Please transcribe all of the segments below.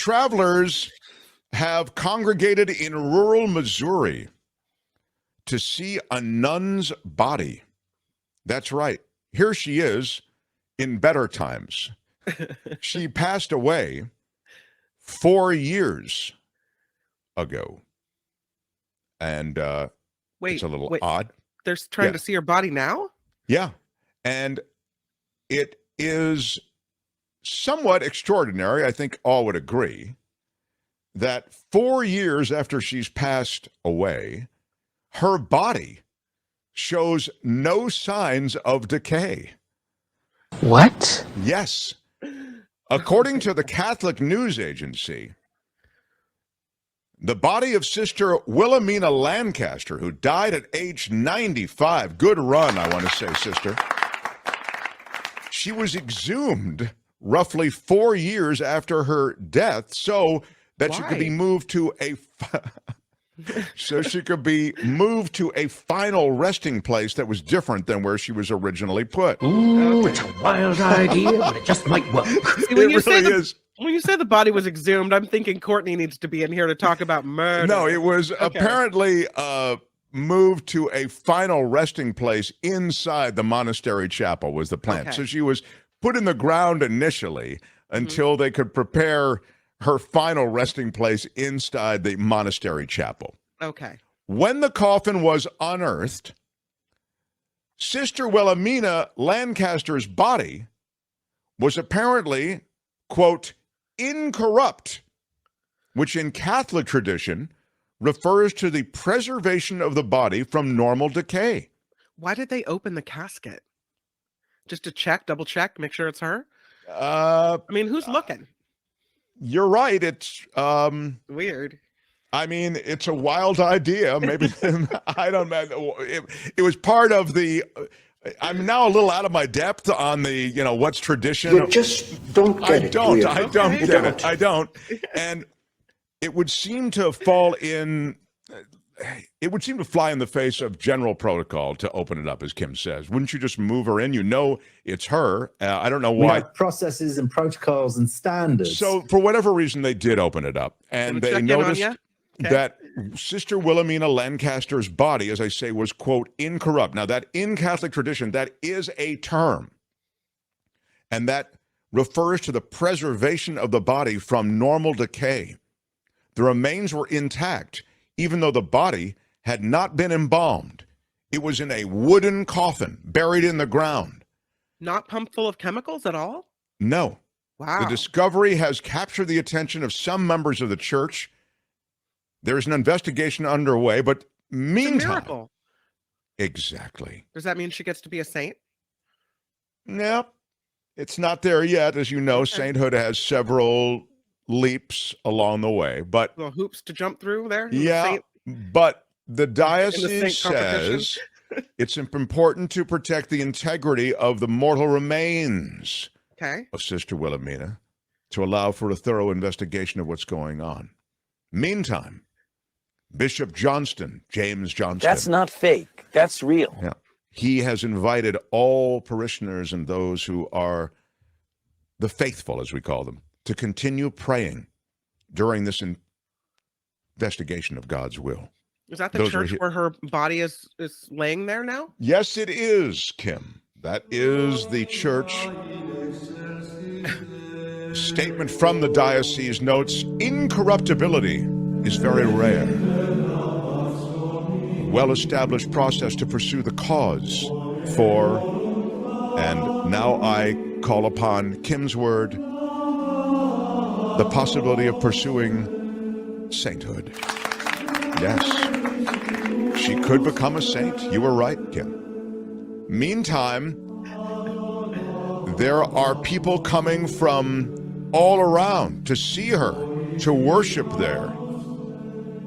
travelers have congregated in rural Missouri to see a nun's body. That's right. Here she is in better times. She passed away 4 years ago. And it's a little odd. They're trying to see her body now? Yeah. And it is somewhat extraordinary, I think all would agree, that 4 years after she's passed away, her body shows no signs of decay. What? Yes. According to the Catholic News Agency, the body of Sister Wilhelmina Lancaster, who died at age 95, good run, I want to say, sister. She was exhumed roughly 4 years after her death so that she could be moved to a final resting place that was different than where she was originally put. Ooh, it's a wild idea, but it just might work. See, when you say the body was exhumed, I'm thinking Courtney needs to be in here to talk about murder. No, it was apparently moved to a final resting place inside the monastery chapel was the plan. So she was put in the ground initially until they could prepare her final resting place inside the monastery chapel. Okay. When the coffin was unearthed, Sister Wilhelmina Lancaster's body was apparently, quote, incorrupt, which in Catholic tradition refers to the preservation of the body from normal decay. Why did they open the casket? Just to check, double check, make sure it's her? I mean, who's looking? You're right. It's weird. I mean, it's a wild idea. Maybe I don't know. It was part of the. I'm now a little out of my depth on the, what's tradition. You just don't get it. I don't get it. I don't. And it would seem to fall in. It would seem to fly in the face of general protocol to open it up, as Kim says. Wouldn't you just move her in? You know it's her. I don't know why. We have processes and protocols and standards. So for whatever reason, they did open it up. And they noticed that Sister Wilhelmina Lancaster's body, as I say, was, quote, incorrupt. Now, that in Catholic tradition, that is a term. And that refers to the preservation of the body from normal decay. The remains were intact, even though the body had not been embalmed. It was in a wooden coffin buried in the ground. Not pumped full of chemicals at all? No. Wow. The discovery has captured the attention of some members of the church. There's an investigation underway, but meantime... It's a miracle. Exactly. Does that mean she gets to be a saint? Nope. It's not there yet. As you know, sainthood has several leaps along the way, but little hoops to jump through there. But the diocese says it's important to protect the integrity of the mortal remains of Sister Wilhelmina to allow for a thorough investigation of what's going on. Meantime, Bishop Johnston, James Johnston. That's not fake. That's real. Yeah. He has invited all parishioners and those who are the faithful, as we call them, to continue praying during this investigation of God's will. Is that the church where her body is laying there now? Yes, it is, Kim. That is the church. Statement from the diocese notes, incorruptibility is very rare. Well-established process to pursue the cause for, and now I call upon Kim's word, the possibility of pursuing sainthood. Yes, she could become a saint. You were right, Kim. Meantime, there are people coming from all around to see her, to worship there.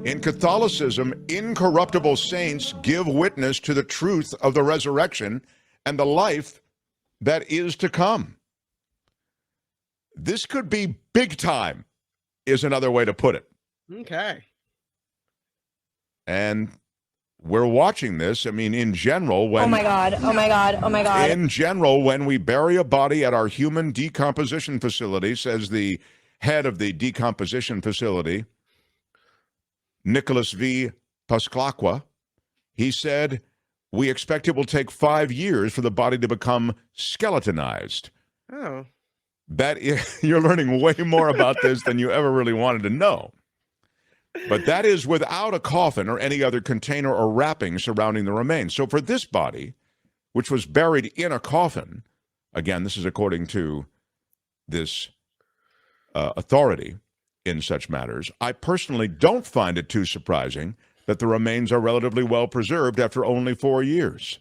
In Catholicism, incorruptible saints give witness to the truth of the resurrection and the life that is to come. This could be big time, is another way to put it. Okay. And we're watching this. I mean, in general, when... Oh my God, oh my God, oh my God. In general, when we bury a body at our human decomposition facility, says the head of the decomposition facility, Nicholas V. Pasclaqua, he said, "We expect it will take 5 years for the body to become skeletonized." Oh. You're learning way more about this than you ever really wanted to know. But that is without a coffin or any other container or wrapping surrounding the remains. So for this body, which was buried in a coffin, again, this is according to this authority in such matters, I personally don't find it too surprising that the remains are relatively well preserved after only 4 years.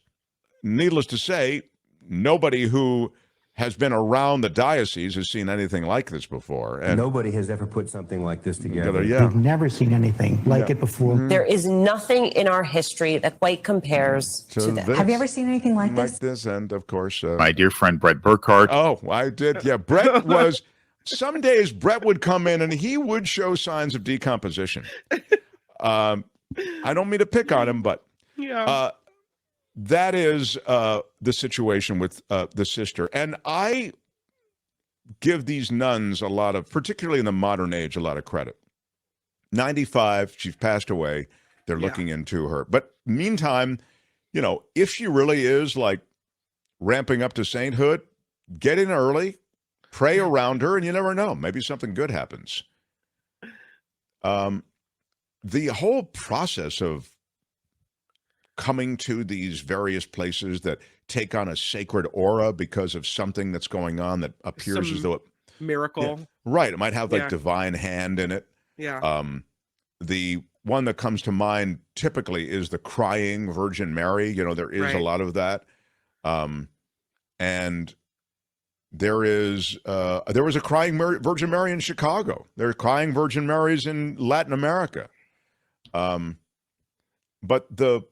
Needless to say, nobody who has been around the diocese has seen anything like this before. And nobody has ever put something like this together. We've never seen anything like it before. There is nothing in our history that quite compares to this. Have you ever seen anything like this? And of course, my dear friend Brett Burkhardt. Oh, I did. Yeah, Brett was. Some days Brett would come in and he would show signs of decomposition. I don't mean to pick on him, but that is the situation with the sister. And I give these nuns a lot of, particularly in the modern age, a lot of credit. 95, she's passed away. They're looking into her. But meantime, you know, if she really is like ramping up to sainthood, get in early, pray around her, and you never know. Maybe something good happens. The whole process of coming to these various places that take on a sacred aura because of something that's going on that appears as though it, miracle. Right. It might have like divine hand in it. Yeah. The one that comes to mind typically is the crying Virgin Mary. You know, there is a lot of that. And there was a crying Virgin Mary in Chicago. There are crying Virgin Marys in Latin America. But the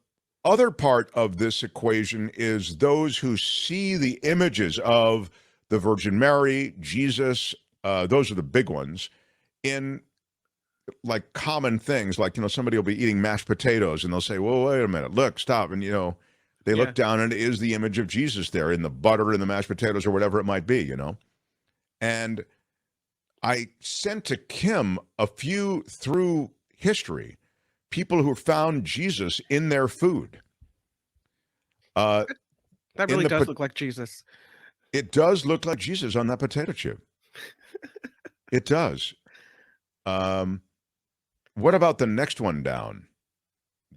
other part of this equation is those who see the images of the Virgin Mary, Jesus, those are the big ones, in like common things, like, you know, somebody will be eating mashed potatoes and they'll say, well, wait a minute, look, stop. And, you know, they look down and it is the image of Jesus there in the butter in the mashed potatoes or whatever it might be, you know. And I sent to Kim a few through history, people who found Jesus in their food. That really does look like Jesus. It does look like Jesus on that potato chip. It does. What about the next one down?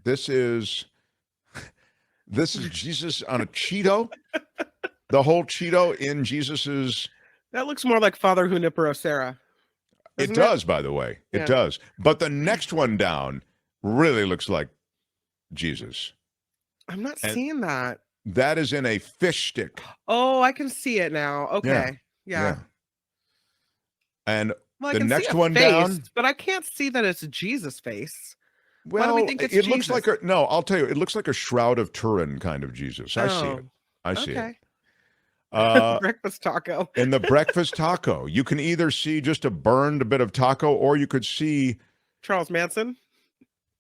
This is Jesus on a Cheeto. The whole Cheeto in Jesus's. That looks more like Father Junipero Serra. It does, by the way. It does. But the next one down really looks like Jesus. I'm not seeing that. That is in a fish stick. Oh, I can see it now. Okay. Yeah. And well, the next one face, down. But I can't see that it's Jesus' face. Well, why do we think it's it Jesus? looks like I'll tell you, it looks like a Shroud of Turin kind of Jesus. I see it. I see it. Breakfast taco. In the breakfast taco, you can either see just a burned bit of taco, or you could see Charles Manson.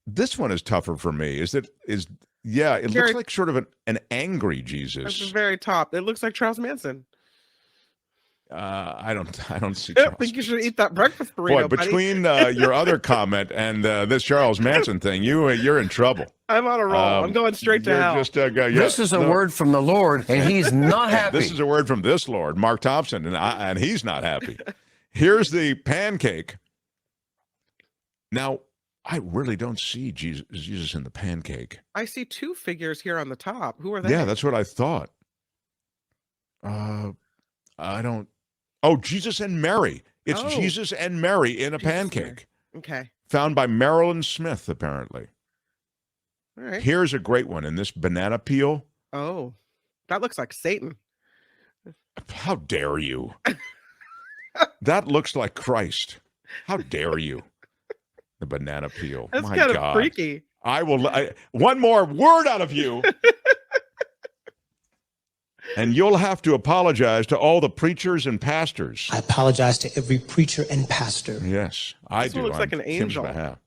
This one is tougher for me. It looks like sort of an angry Jesus. At the very top, it looks like Charles Manson. I don't see. I think you should eat that breakfast burrito. Boy, between your other comment and this Charles Manson thing, you're in trouble. I'm on a roll. I'm going straight to hell. This is a word from the Lord, and he's not happy. This is a word from this Lord, Mark Thompson, and he's not happy. Here's the pancake. Now, I really don't see Jesus in the pancake. I see two figures here on the top. Who are they? Yeah, that's what I thought. I don't. Oh, Jesus and Mary. It's Jesus and Mary in a pancake. Okay. Found by Marilyn Smith, apparently. All right. Here's a great one in this banana peel. Oh, that looks like Satan. How dare you? That looks like Christ. How dare you? The banana peel. That's My kind God. of freaky. One more word out of you. And you'll have to apologize to all the preachers and pastors. I apologize to every preacher and pastor. Yes, I do. This one looks like an Kim's angel. behalf.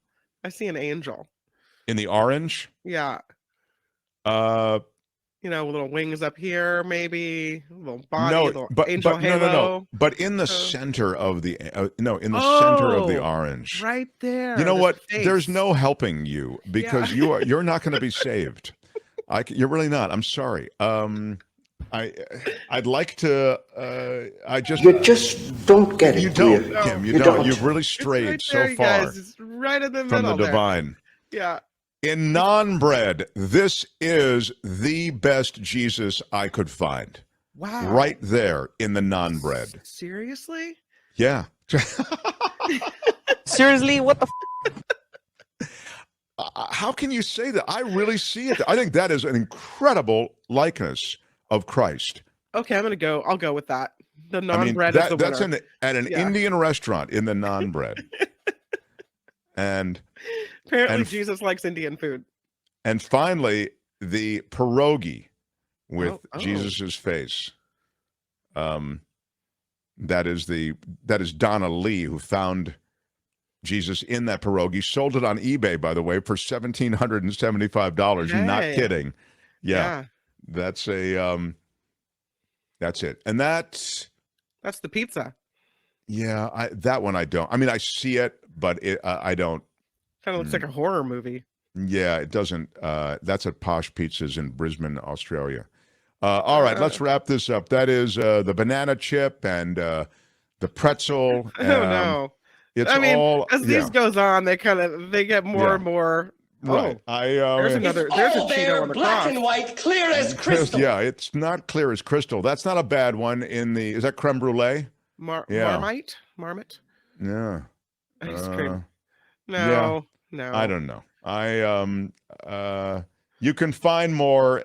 I see an angel. In the orange? Yeah. little wings up here, maybe a little body, a little angel halo. No. But in the center of the center of the orange, right there. You know what? There's no helping you because you're not going to be saved. You're really not. I'm sorry. I'd like to. You just don't get it. You don't, Kim. You don't. You've really strayed so far it's right in the from middle the divine. Yeah. In non-bread, this is the best Jesus I could find. Wow. Right there in the non-bread. Seriously? Yeah. Seriously, what the? How can you say that? I really see it. I think that is an incredible likeness of Christ. Okay, I'll go with that. The non-bread is the winner. That's at an Indian restaurant in the non-bread. And apparently Jesus likes Indian food. And finally, the pierogi with Jesus's face. That is Donna Lee, who found Jesus in that pierogi, sold it on eBay, by the way, for $1,775. You're not kidding. Yeah. That's it. And that's the pizza. Yeah, that one I don't. I mean, I see it, but I don't. Kind of looks like a horror movie. Yeah, it doesn't. That's at Posh Pizzas in Brisbane, Australia. All right, let's wrap this up. That is the banana chip and the pretzel. Oh no! As these goes on, they get more and more. Right. There's a Cheeto on the black cross. and white, clear as crystal. Yeah, it's not clear as crystal. That's not a bad one. Is that creme brulee? Marmite. Yeah. Ice cream. No. I don't know. You can find more.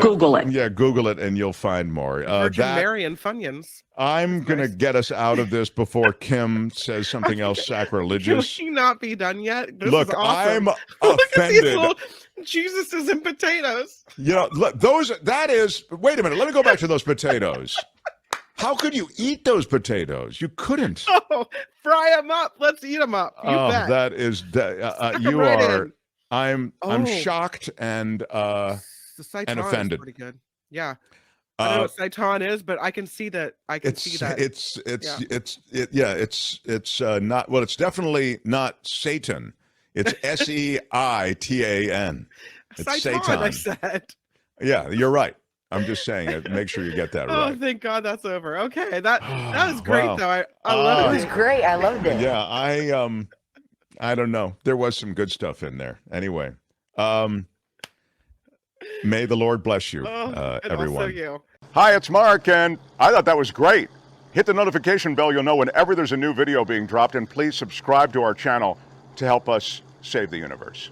Google it. Yeah, Google it, and you'll find more. Virgin Mary and Funyuns. I'm gonna get us out of this before Kim says something else sacrilegious. Will she not be done yet? This Look, is awesome. I'm Look at these offended. little Jesuses and potatoes. Look, wait a minute. Let me go back to those potatoes. How could you eat those potatoes? You couldn't. Oh, fry them up. Let's eat them up. You bet. That is you right are. in. I'm shocked and the seitan offended. is pretty good. Yeah. I don't know what seitan is, but I can see that. It's not. Well, it's definitely not Satan. It's Seitan. It's seitan. I said. Yeah, you're right. I'm just saying. Make sure you get that right. Oh, thank God that's over. Okay, that was great though. I love it. It was great. I loved it. Yeah, I don't know. There was some good stuff in there. Anyway, may the Lord bless you, everyone. Also you. Hi, it's Mark, and I thought that was great. Hit the notification bell. You'll know whenever there's a new video being dropped, and please subscribe to our channel to help us save the universe.